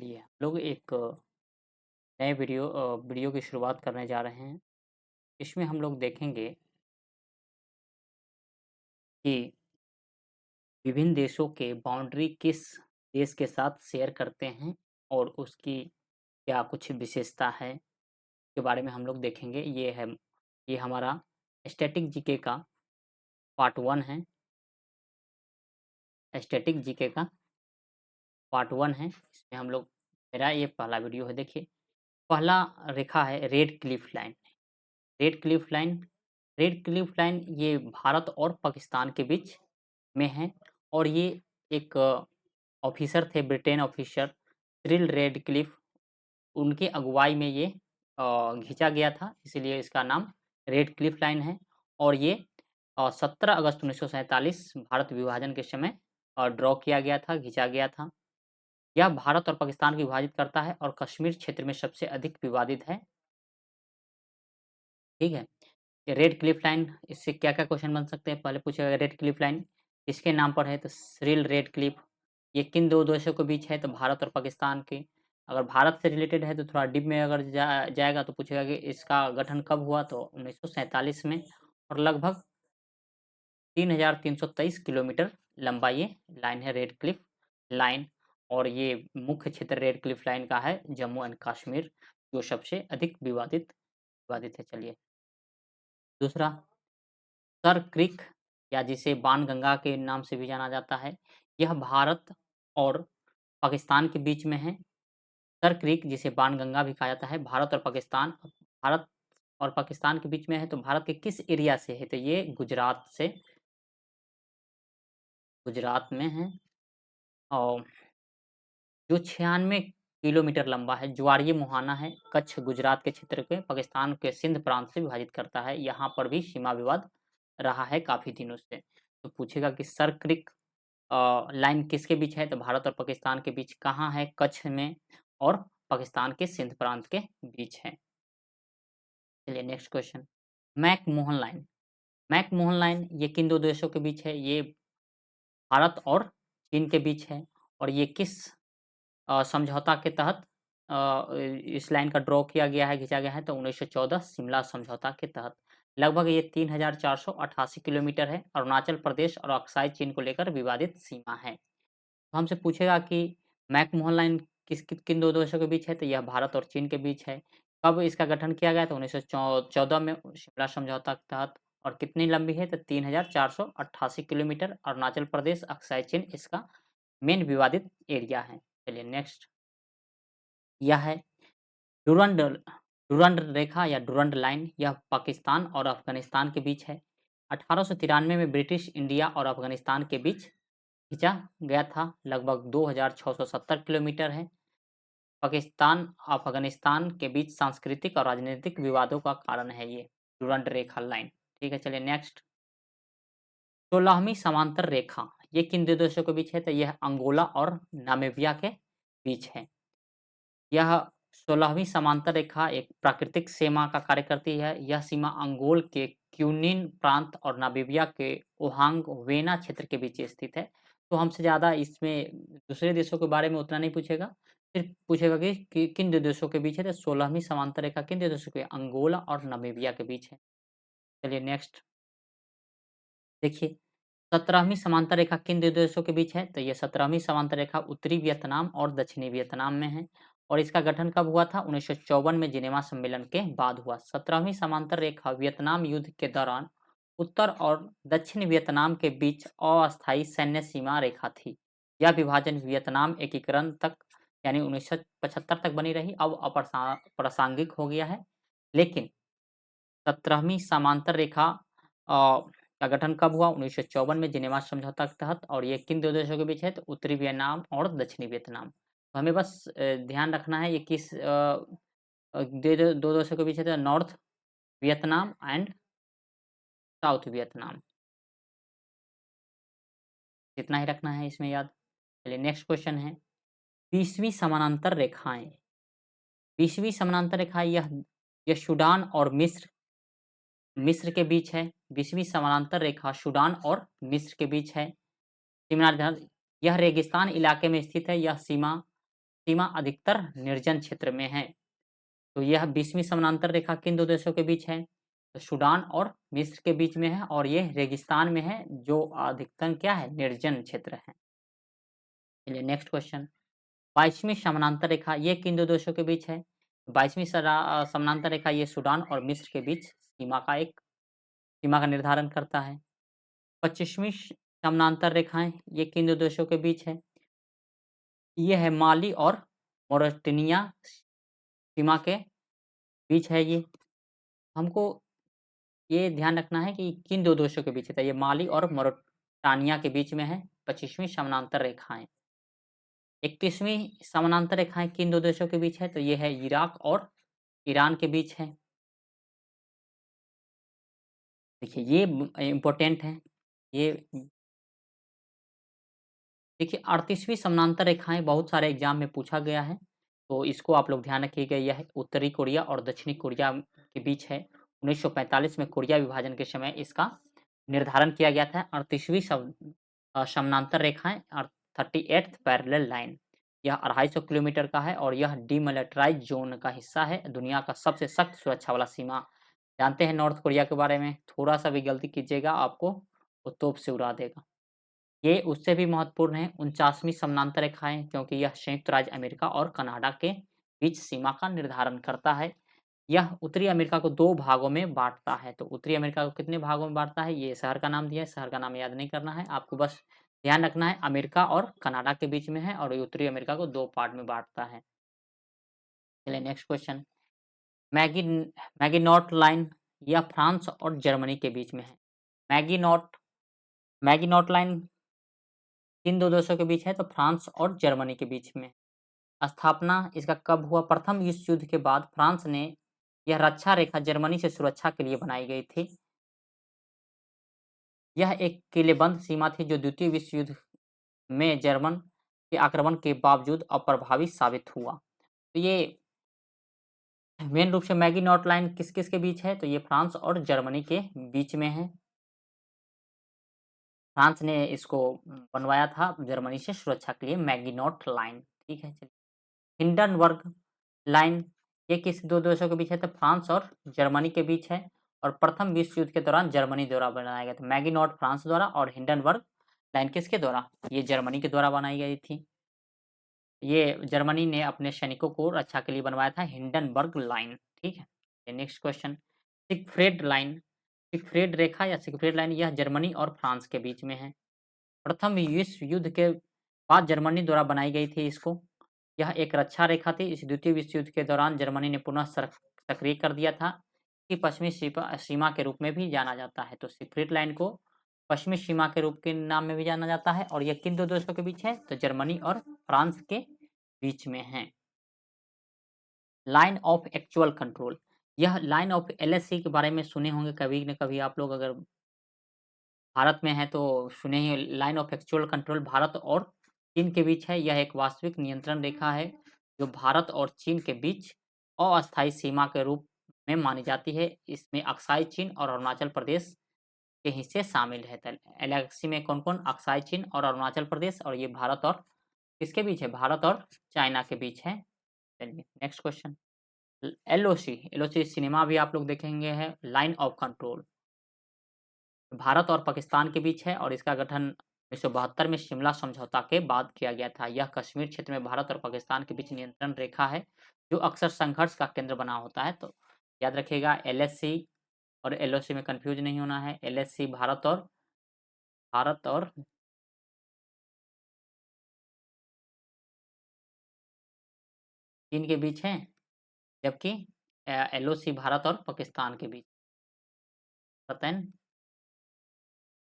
चलिए हम लोग एक नए वीडियो की शुरुआत करने जा रहे हैं। इसमें हम लोग देखेंगे कि विभिन्न देशों के बाउंड्री किस देश के साथ शेयर करते हैं और उसकी क्या कुछ विशेषता है, के बारे में हम लोग देखेंगे। ये हमारा स्टैटिक जीके का पार्ट 1 है। स्टैटिक जीके का पार्ट 1 है। इसमें हम लोग मेरा ये पहला वीडियो है। देखिए, पहला रेखा है red Cliff line. Red Cliff line red Cliff line ये भारत और पाकिस्तान के बीच में है और ये एक ऑफिसर थे, ब्रिटेन ऑफिसर सिरिल रेडक्लिफ, उनके अगुवाई में ये खींचा गया था, इसीलिए इसका नाम रेड क्लिफ लाइन है। और ये 17 अगस्त 1947 भारत विभाजन के समय ड्रॉ किया गया था, खींचा गया था। यह भारत और पाकिस्तान को विभाजित करता है और कश्मीर क्षेत्र में सबसे अधिक विवादित है। ठीक है। रेड क्लिफ लाइन, इससे क्या-क्या क्वेश्चन बन सकते हैं? पहले पूछेगा रेड क्लिफ लाइन किसके नाम पर है? तो सिरिल रेड क्लिफ। ये किन 2 देशों के बीच है? तो भारत और पाकिस्तान के। अगर भारत से रिलेटेड है तो थोड़ा डीप में अगर जाएगा तो पूछेगा कि इसका गठन कब हुआ? तो 1947 में। और लगभग 3323 किलोमीटर लंबा ये लाइन है, रेड क्लिफ लाइन। और ये मुख्य क्षेत्र रेड क्लिफ लाइन का है जम्मू एंड कश्मीर, जो सबसे अधिक विवादित है। चलिए, दूसरा सर क्रिक, या जिसे बाणगंगा के नाम से भी जाना जाता है, यह भारत और पाकिस्तान के बीच में है। सर क्रिक, जिसे बाणगंगा भी कहा जाता है, भारत और पाकिस्तान के बीच में है। तो भारत के किस एरिया से है? तो ये गुजरात में है। और जो 96 किलोमीटर लंबा है, ज्वारीय मुहाना है, कच्छ गुजरात के क्षेत्र के पाकिस्तान के सिंध प्रांत से विभाजित करता है। यहाँ पर भी सीमा विवाद रहा है काफ़ी दिनों से। तो पूछेगा कि सर क्रिक लाइन किसके बीच है? तो भारत और पाकिस्तान के बीच। कहाँ है? कच्छ में और पाकिस्तान के सिंध प्रांत के बीच है। चलिए, next question. McMahon line. McMahon line ये किन 2 देशों के बीच है? ये भारत और चीन के बीच है। और ये किस समझौता के तहत इस लाइन का ड्रॉ किया गया है, खींचा गया है? तो 1914 शिमला समझौता के तहत। लगभग ये 3488 किलोमीटर है। अरुणाचल प्रदेश और अक्साई चीन को लेकर विवादित सीमा है। तो हमसे पूछेगा कि मैकमोहन लाइन किन 2 देशों के बीच है? तो यह भारत और चीन के बीच है। कब इसका गठन किया गया? तो 1914 में शिमला समझौता के तहत। और कितनी लंबी है? तो 3488 किलोमीटर। अरुणाचल प्रदेश, अक्साई चीन इसका मेन विवादित एरिया है। चलिए, नेक्स्ट। यह है डुरंड डुरंड रेखा या डुरंड लाइन। यह पाकिस्तान और अफ़गानिस्तान के बीच है। 1893 में ब्रिटिश इंडिया और अफ़गानिस्तान के बीच खींचा गया था। लगभग 2670 किलोमीटर है। पाकिस्तान अफ़गानिस्तान के बीच सांस्कृतिक और राजनीतिक विवादों का कारण है ये डुरंड रेखा लाइन। ठीक है, चलिए नेक्स्ट। 16वीं समांतर रेखा ये किन 2 देशों के बीच है? तो यह अंगोला और नामीबिया के बीच है। यह 16वीं समांतर रेखा एक प्राकृतिक सीमा का कार्य करती है। यह सीमा अंगोल के क्यूनिन प्रांत और नामीबिया के ओहांग वेना क्षेत्र के बीच स्थित है। तो हमसे ज़्यादा इसमें दूसरे देशों के बारे में उतना नहीं पूछेगा, सिर्फ पूछेगा कि किन 2 देशों के बीच है? तो 16वीं समांतर रेखा किन 2 देशों के? अंगोला और नामीबिया के बीच है। चलिए, नेक्स्ट देखिए, 17वीं समांतर रेखा किन 2 देशों के बीच है? तो ये 17वीं समांतर रेखा उत्तरी वियतनाम और दक्षिणी वियतनाम में है। और इसका गठन कब हुआ था? 1954 में जिनेवा सम्मेलन के बाद हुआ। 17वीं समांतर रेखा वियतनाम युद्ध के दौरान उत्तर और दक्षिण वियतनाम के बीच अस्थायी सैन्य सीमा रेखा थी। यह विभाजन वियतनाम एकीकरण तक, यानी 1975 तक बनी रही। अब अप्रासंगिक हो गया है। लेकिन 17वीं समांतर रेखा का गठन कब हुआ? 1954 में जिनेवा समझौता के तहत। और ये किन 2 देशों के बीच है? तो उत्तरी वियतनाम और दक्षिणी वियतनाम। तो हमें बस ध्यान रखना है ये किस 2 देशों के बीच है? तो north Vietnam and south Vietnam. इतना ही रखना है इसमें याद। चलिए, नेक्स्ट क्वेश्चन है 20वीं समानांतर रेखाएँ। 20वीं समानांतर रेखा यह सूडान और मिस्र के बीच है। 20वीं समानांतर रेखा सूडान और मिस्र के बीच है। सीमांध्र यह रेगिस्तान इलाके में स्थित है। यह सीमा सीमा अधिकतर निर्जन क्षेत्र में है। तो यह 20वीं समानांतर रेखा किन दो देशों के बीच है? तो सूडान और मिस्र के बीच में है और ये रेगिस्तान में है, जो अधिकतर क्या है? निर्जन क्षेत्र है। चलिए नेक्स्ट क्वेश्चन। 22वीं समानांतर रेखा ये किन दो देशों के बीच है? 22वीं समानांतर रेखा ये सूडान और मिस्र के बीच सीमा का निर्धारण करता है। 25वीं समानांतर रेखाएं ये किन दो देशों के बीच है? ये है माली और मॉरिटानिया सीमा के बीच है ये। हमको ये ध्यान रखना है कि किन दो देशों के बीच है, तो ये माली और मॉरिटानिया के बीच में है 25वीं समानांतर रेखाएं। 31वीं समानांतर रेखाएं किन दो देशों के बीच है? तो ये है इराक और ईरान के बीच है। देखिए ये इम्पोर्टेंट है। ये देखिए 38वीं समानांतर रेखाएं बहुत सारे एग्जाम में पूछा गया है, तो इसको आप लोग ध्यान रखिएगा। यह उत्तरी कोरिया और दक्षिणी कोरिया के बीच है। 1945 में कोरिया विभाजन के समय इसका निर्धारण किया गया था। 38वीं समानांतर रेखाएं 38th पैरेलल लाइन, यह 250 किलोमीटर का है और यह डीमिलिटराइज्ड जोन का हिस्सा है। दुनिया का सबसे सख्त सुरक्षा वाला सीमा। जानते हैं नॉर्थ कोरिया के बारे में, थोड़ा सा भी गलती कीजिएगा आपको वो तोप से उड़ा देगा। ये उससे भी महत्वपूर्ण है 49वीं समानांतर रेखाएं, क्योंकि यह संयुक्त राज्य अमेरिका और कनाडा के बीच सीमा का निर्धारण करता है। यह उत्तरी अमेरिका को 2 भागों में बाँटता है। तो उत्तरी अमेरिका को कितने भागों में बाँटता है? ये शहर का नाम दिया है, शहर का नाम याद नहीं करना है, आपको बस ध्यान रखना है अमेरिका और कनाडा के बीच में है और ये उत्तरी अमेरिका को 2 पार्ट में बाँटता है। चलिए next question. Maggi Maginot line यह फ्रांस और जर्मनी के बीच में है। मैगिनॉट मैगिनॉट लाइन किन 2 देशों के बीच है? तो फ्रांस और जर्मनी के बीच में। स्थापना इसका कब हुआ? प्रथम विश्व युद्ध के बाद फ्रांस ने यह रक्षा रेखा जर्मनी से सुरक्षा के लिए बनाई गई थी। यह एक किलेबंद सीमा थी जो द्वितीय विश्व युद्ध में जर्मन के आक्रमण के बावजूद अप्रभावी साबित हुआ। तो ये मेन रूप से मैगिनॉट लाइन किस-किस के बीच है? तो ये फ्रांस और जर्मनी के बीच में है। फ्रांस ने इसको बनवाया था जर्मनी से सुरक्षा के लिए मैगिनॉट लाइन, ठीक है? चलिए हिंडनबर्ग लाइन ये किस 2 देशों के बीच है? तो फ्रांस और जर्मनी के बीच है और प्रथम विश्व युद्ध के दौरान जर्मनी द्वारा बनाया गया था। मैगिनॉट फ्रांस द्वारा और हिंडनबर्ग लाइन किसके द्वारा? ये जर्मनी के द्वारा बनाई गई थी। ये जर्मनी ने अपने सैनिकों को रक्षा के लिए बनवाया था हिंडनबर्ग लाइन, ठीक है? Next question. Siegfried line, Siegfried रेखा या सिगफ्रीड लाइन यह जर्मनी और फ्रांस के बीच में है। प्रथम विश्व युद्ध के बाद जर्मनी द्वारा बनाई गई थी इसको। यह एक रक्षा रेखा थी। इस द्वितीय विश्व युद्ध के दौरान जर्मनी ने पुनः सक्रिय कर दिया था कि पश्चिमी सीमा के रूप में भी जाना जाता है। तो सिगफ्रीड लाइन को पश्चिमी सीमा के रूप के नाम में भी जाना जाता है और यह किन 2 देशों के बीच है? तो जर्मनी और फ्रांस के बीच में है। लाइन ऑफ एक्चुअल कंट्रोल, यह लाइन ऑफ एलएसी के बारे में सुने होंगे कभी न कभी आप लोग, अगर भारत में है तो सुने ही। Line of actual control Bharat और चीन के बीच है। यह एक वास्तविक नियंत्रण रेखा है जो भारत और चीन के बीच अस्थायी सीमा के रूप में मानी जाती है। इसमें अक्साई चीन और अरुणाचल प्रदेश के हिस्से शामिल है। एलएसी में कौन-कौन? अक्साई चीन और अरुणाचल प्रदेश, और ये भारत और किसके बीच है? भारत और चाइना के बीच है। चलिए next question. LOC, LOC cinema भी आप लोग देखेंगे है। लाइन ऑफ कंट्रोल भारत और पाकिस्तान के बीच है और इसका गठन 1972 में शिमला समझौता के बाद किया गया था। यह कश्मीर क्षेत्र में भारत और पाकिस्तान के बीच नियंत्रण रेखा है, जो अक्सर संघर्ष का केंद्र बना होता है। तो याद रखिएगा एलएसी और एलओसी में कंफ्यूज नहीं होना है। एलएसी भारत और चीन के बीच है, जबकि एलओसी भारत और पाकिस्तान के बीच, पतन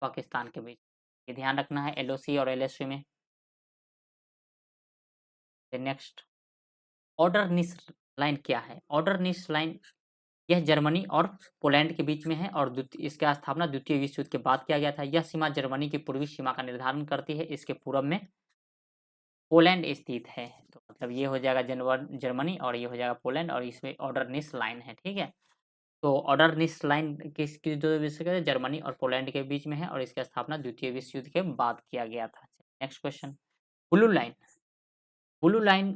पाकिस्तान के बीच। ये ध्यान रखना है एलओसी और एलएसी में। नेक्स्ट, ऑर्डरनिस लाइन क्या है? ऑर्डरनिस लाइन यह जर्मनी और पोलैंड के बीच में है और इसका स्थापना द्वितीय विश्व युद्ध के बाद किया गया था। यह सीमा जर्मनी की पूर्वी सीमा का निर्धारण करती है। इसके पूर्व में पोलैंड स्थित है। तो मतलब ये हो जाएगा जर्मनी और ये हो जाएगा पोलैंड और इसमें ऑर्डरनिस लाइन है, ठीक है? तो ऑर्डरनिस लाइन किस 2 विश्व के जर्मनी और पोलैंड के बीच में है और इसकी स्थापना द्वितीय विश्व युद्ध के बाद किया गया था। Next question. Blue line, blue line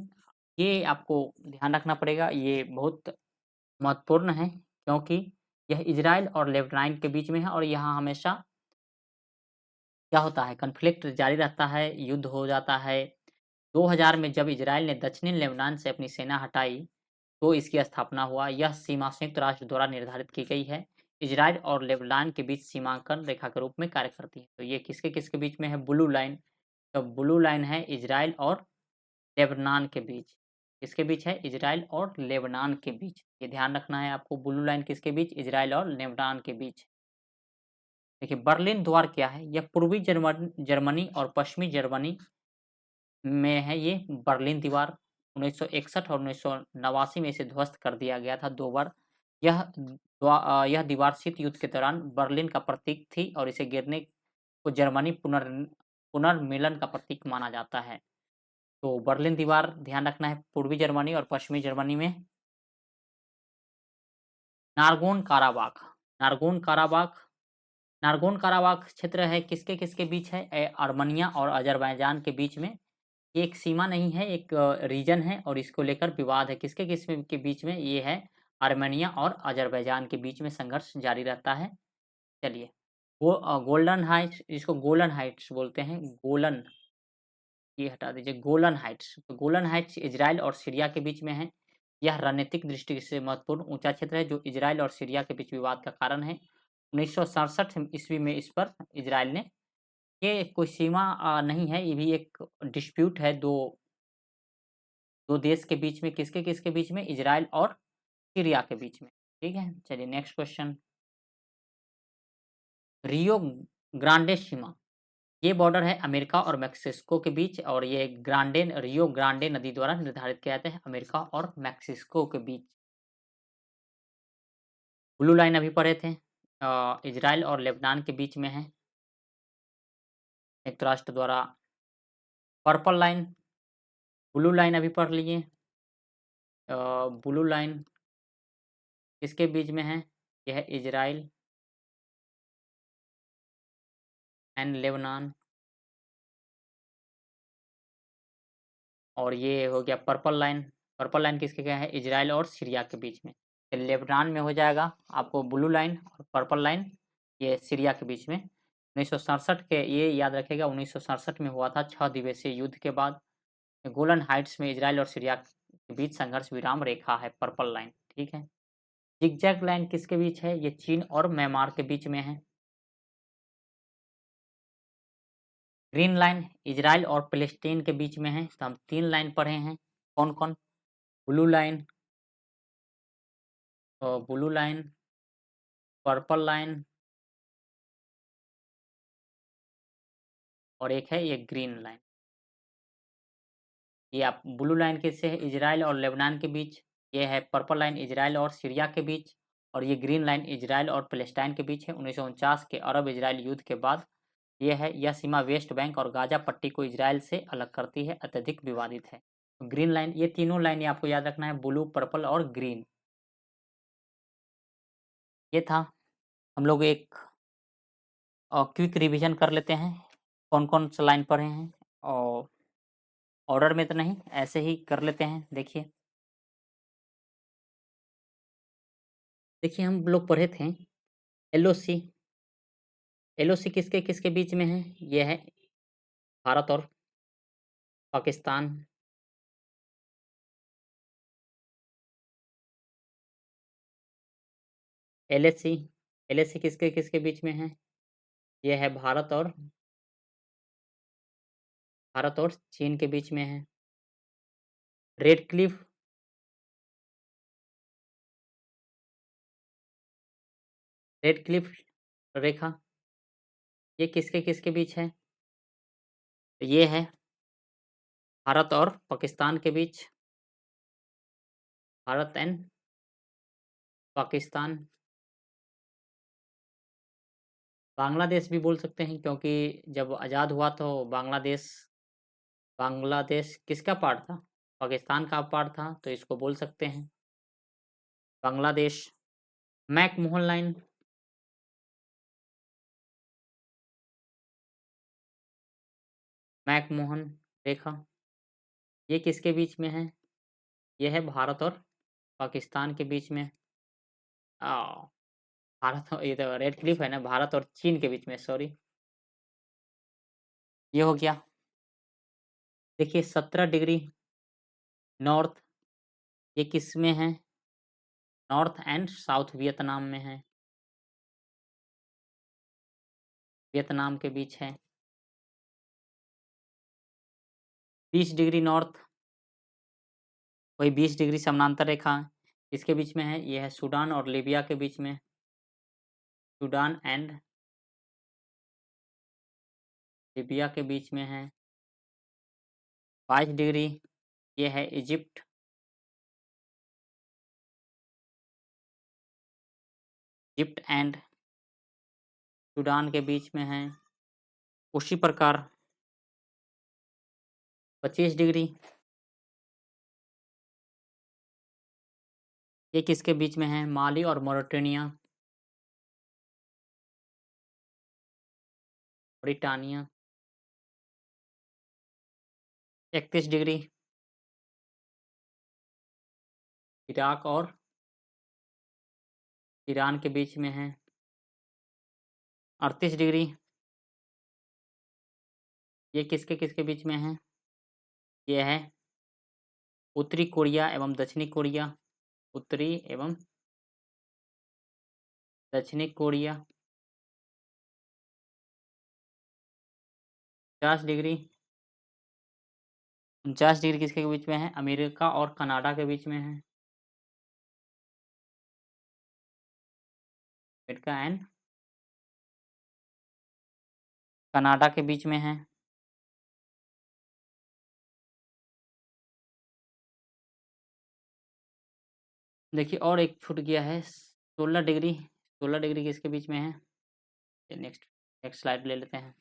ये आपको ध्यान रखना पड़ेगा, ये बहुत महत्वपूर्ण है क्योंकि यह इज़राइल और लेबनान के बीच में है और यहाँ हमेशा क्या होता है कॉन्फ्लिक्ट जारी रहता है, युद्ध हो जाता है। 2000 में जब इज़राइल ने दक्षिणी लेबनान से अपनी सेना हटाई, तो इसकी स्थापना हुआ। यह सीमा संयुक्त राष्ट्र द्वारा निर्धारित की गई है। इज़राइल और लेबनान के बीच सीमांकन रेखा के रूप में कार्य करती है। तो ये किसके-किसके बीच में है? Blue line. तो ब्लू लाइन है इज़राइल और लेबनान के बीच। किसके बीच है? इज़राइल और लेबनान के बीच। ये ध्यान रखना है आपको ब्लू लाइन किसके बीच? इज़राइल और लेबनान के बीच। देखिए बर्लिन द्वार क्या है? यह पूर्वी जर्मनी और पश्चिमी जर्मनी में है ये बर्लिन दीवार 1961 और 1989 में इसे ध्वस्त कर दिया गया था 2 बार। यह दीवार शीत युद्ध के दौरान बर्लिन का प्रतीक थी और इसे गिरने को जर्मनी पुनर्मिलन का प्रतीक माना जाता है। तो बर्लिन दीवार ध्यान रखना है पूर्वी जर्मनी और पश्चिमी जर्मनी में। नारगोन काराबाख नारगोन काराबाख नारगोन काराबाख क्षेत्र है किसके-किसके बीच है? आर्मेनिया और अज़रबैजान के बीच में। ये एक सीमा नहीं है, एक रीजन है और इसको लेकर विवाद है। किसके के बीच में? ये है आर्मेनिया और अज़रबैजान के बीच में संघर्ष जारी रहता है। चलिए, गोल्डन हाइट्स इसको गोलन हाइट्स बोलते हैं, गोलन ये हटा दीजिए, गोलन हाइट्स। तो गोलन हाइट्स इज़राइल और सीरिया के बीच में है। यह रणनीतिक दृष्टि से महत्वपूर्ण ऊँचा क्षेत्र है जो इज़राइल और सीरिया के बीच विवाद का कारण है। 1967 ईस्वी में इस पर इज़राइल ने ये कोई सीमा नहीं है, ये भी एक डिस्प्यूट है 2 देश के बीच में किसके-किसके बीच में? इज़राइल और सीरिया के बीच में, ठीक है? चलिए नेक्स्ट क्वेश्चन। रियो ग्रांडे सीमा, ये बॉर्डर है अमेरिका और मेक्सिको के बीच और ये रियो ग्रांडे नदी द्वारा निर्धारित किया जाता है अमेरिका और मेक्सिको के बीच। ब्लू लाइन अभी पढ़े थे इज़राइल और लेबनान के बीच में है, संयुक्त राष्ट्र द्वारा। पर्पल लाइन, ब्लू लाइन अभी पढ़ लिए। ब्लू लाइन किसके बीच में है? यह इज़राइल एंड लेबनान और ये हो गया पर्पल लाइन किसके क्या है? इज़राइल और सीरिया के बीच में। तो लेबनान में हो जाएगा आपको ब्लू लाइन और पर्पल लाइन ये सीरिया के बीच में। 1967 के ये याद रखिएगा 1967 में हुआ था 6 दिवसीय युद्ध के बाद। गोलन हाइट्स में इज़राइल और सीरिया के बीच संघर्ष विराम रेखा है पर्पल लाइन, ठीक है? ज़िगज़ैग लाइन किसके बीच है? ये चीन और म्यांमार के बीच में है। ग्रीन लाइन इज़राइल और फ़िलिस्तीन के बीच में है, तो हम 3 लाइन पढ़े हैं। कौन-कौन? Blue line blue line, purple line और एक है ये ग्रीन लाइन। ये आप ब्लू लाइन किससे है? इज़राइल और लेबनान के बीच। ये है पर्पल लाइन इज़राइल और सीरिया के बीच और ये ग्रीन लाइन इज़राइल और फ़लस्तीन के बीच है। 1949 के अरब-इज़राइल युद्ध के बाद ये है, यह सीमा वेस्ट बैंक और गाज़ा पट्टी को इज़राइल से अलग करती है, अत्यधिक विवादित है। ग्रीन लाइन ये तीनों लाइन आपको याद रखना है ब्लू, पर्पल और ग्रीन। ये था, हम लोग एक क्विक रिवीजन कर लेते हैं, कौन-कौन सा लाइन पढ़े हैं और ऑर्डर में तो नहीं, ऐसे ही कर लेते हैं। देखिए हम लोग पढ़े थे एलओसी, एलओसी किसके-किसके बीच में है? ये है भारत और पाकिस्तान। एलएसी, एलएसी किसके-किसके बीच में है? ये है भारत और चीन के बीच में है। रेड क्लिफ रेड क्लिफ रेखा, ये किसके-किसके बीच है? ये है भारत और पाकिस्तान के बीच, भारत एंड पाकिस्तान। बांग्लादेश भी बोल सकते हैं क्योंकि जब आज़ाद हुआ तो बांग्लादेश किसका पार्ट था? पाकिस्तान का पार्ट था, तो इसको बोल सकते हैं बांग्लादेश। मैकमोहन लाइन, मैकमोहन रेखा, ये किसके बीच में है? ये है भारत और पाकिस्तान के बीच में। भारत और ये तो रेड क्लिफ है ना, भारत और चीन के बीच में, सॉरी। ये हो गया। देखिए 17 डिग्री नॉर्थ, ये किस में है? नॉर्थ एंड साउथ वियतनाम में है, वियतनाम के बीच है। 20 डिग्री नॉर्थ, वही 20 डिग्री समानांतर रेखा इसके बीच में है, ये है सूडान और लीबिया के बीच में, सूडान एंड लीबिया के बीच में है। 22 डिग्री, ये है इजिप्ट, इजिप्ट एंड सूडान के बीच में है। उसी प्रकार 25 डिग्री, ये किसके बीच में है? माली और मॉरिटानिया, ब्रिटानिया। 31 डिग्री, इराक और ईरान के बीच में है। 38 डिग्री, ये किसके किसके बीच में है? ये है उत्तरी कोरिया एवं दक्षिणी कोरिया, उत्तरी एवं दक्षिणी कोरिया। 50 डिग्री, 49 डिग्री किसके बीच में है? अमेरिका और कनाडा के बीच में है, अमेरिका एंड कनाडा के बीच में है। देखिए और एक छूट गया है 16 डिग्री, 16 डिग्री किसके बीच में है? नेक्स्ट नेक्स्ट स्लाइड ले लेते हैं।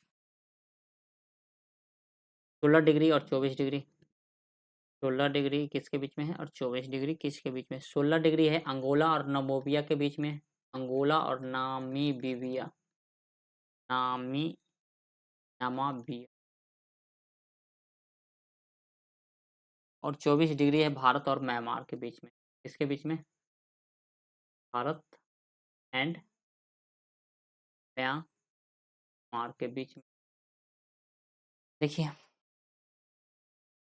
16 डिग्री और 24 डिग्री, 16 डिग्री किसके बीच में है और 24 डिग्री किसके बीच में? 16 डिग्री है अंगोला और नामीबिया के बीच में, अंगोला और नामीबिया, नामी नामाबिया। और 24 डिग्री है भारत और म्यांमार के बीच में, किसके बीच में? भारत एंड म्यांमार के बीच में। देखिए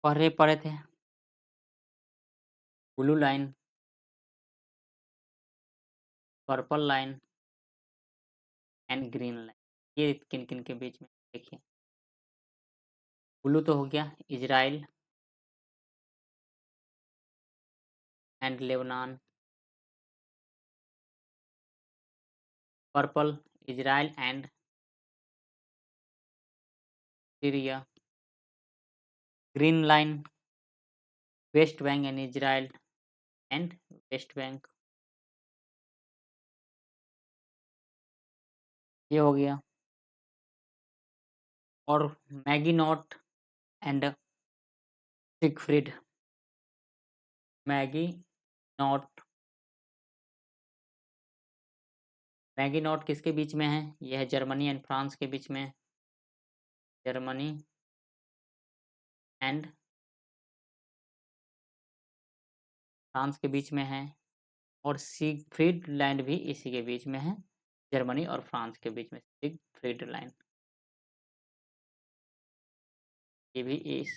पढ़े थे blue line, purple line and green line, ये किन किन के बीच में? देखिए ब्लू तो हो गया Israel and Lebanon, purple Israel and Syria, green line West Bank and Israel and West Bank. ये हो गया। और Maginot and Siegfried, Maginot, Maginot किसके बीच में है? यह है जर्मनी एंड फ्रांस के बीच में, जर्मनी एंड फ्रांस के बीच में है। और सिगफ्रीड लैंड भी इसी के बीच में है, जर्मनी और फ्रांस के बीच में सिगफ्रीड लाइन, ये भी इस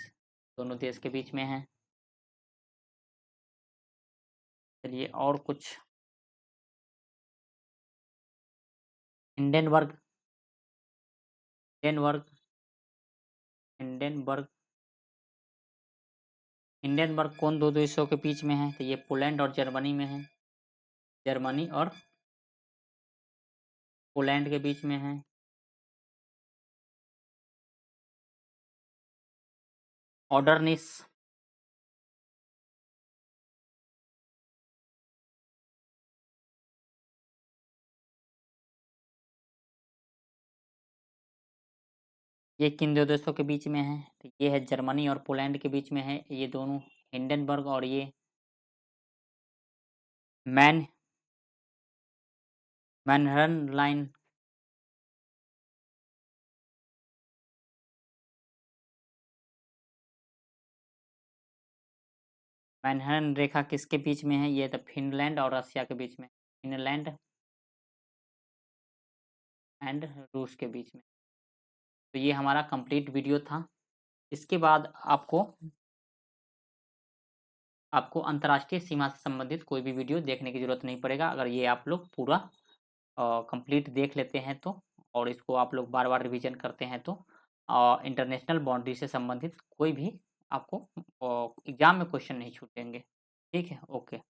दोनों देश के बीच में है। चलिए और कुछ, हिंडनबर्ग, हिंडनबर्ग, हिंडनबर्ग, हिंडनबर्ग कौन दो देशों के बीच में है? तो ये पोलैंड और जर्मनी में है, जर्मनी और पोलैंड के बीच में है। ऑर्डरनिस, ये किन दो देशों के बीच में है? तो ये है जर्मनी और पोलैंड के बीच में है, ये दोनों हिंडनबर्ग, और ये मैन मैनहट्टन लाइन, मैनहट्टन रेखा किसके बीच में है? ये तो फिनलैंड और रसिया के बीच में, फिनलैंड एंड रूस के बीच में। तो ये हमारा कंप्लीट वीडियो था। इसके बाद आपको अंतर्राष्ट्रीय सीमा से संबंधित कोई भी वीडियो देखने की ज़रूरत नहीं पड़ेगा, अगर ये आप लोग पूरा कंप्लीट देख लेते हैं तो, और इसको आप लोग बार-बार रिवीजन करते हैं तो इंटरनेशनल बाउंड्री से संबंधित कोई भी आपको एग्ज़ाम में क्वेश्चन नहीं छूटेंगे। ठीक है? ओके।